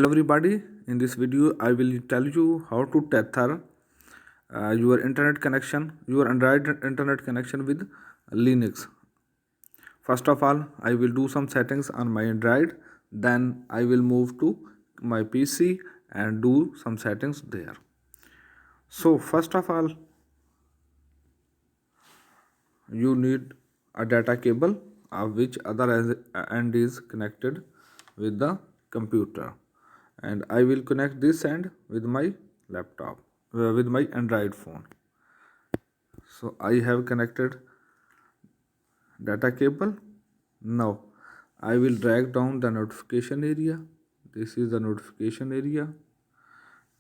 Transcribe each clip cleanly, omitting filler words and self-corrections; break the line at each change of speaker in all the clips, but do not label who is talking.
Hello everybody, in this video I will tell you how to tether your internet connection, your Android internet connection with Linux. First of all, I will do some settings on my Android, then I will move to my PC and do some settings there. So first of all, you need a data cable of which other end is connected with the computer, and I will connect this end with my laptop with my Android phone. So I have connected data cable. Now I will drag down the notification area. This is the notification area.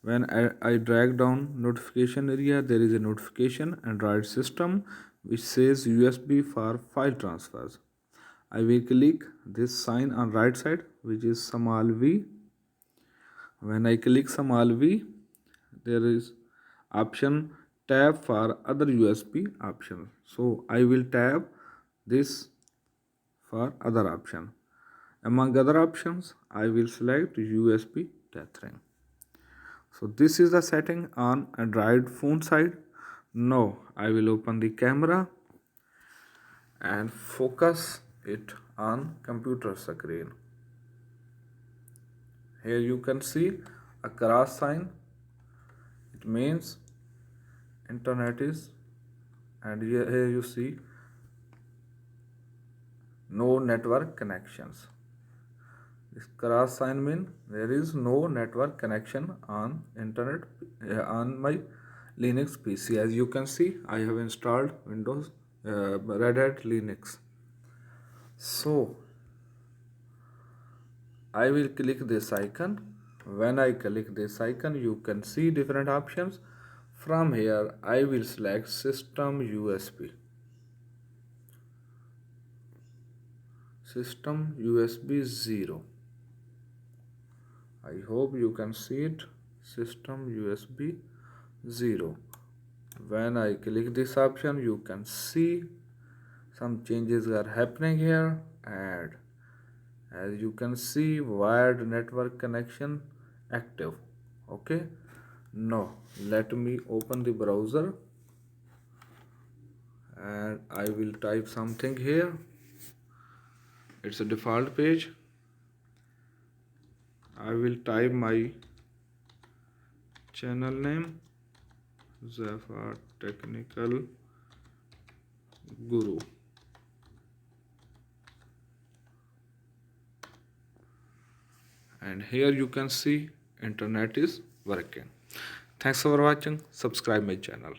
When I drag down notification area, there is a notification Android system which says USB for file transfers. I will click this sign on right side which is small v. When I click small v, there is option tab for other USB option. So I will tab this for other option. Among other options, I will select USB tethering. So this is the setting on Android phone side. Now I will open the camera and focus it on computer screen. Here you can see a cross sign. It means internet is, and here you see no network connections. This cross sign means there is no network connection on internet on my Linux PC. As you can see, I have installed Windows Red Hat Linux. So I will click this icon. When I click this icon, you can see different options. From here, I will select System USB. System USB 0. I hope you can see it. System USB 0. When I click this option, you can see some changes are happening here, and as you can see, wired network connection active. Okay, now let me open the browser and I will type something here. It's a default page. I will type my channel name, Zafar Technical Guru. And here you can see internet is working. Thanks for watching. Subscribe my channel.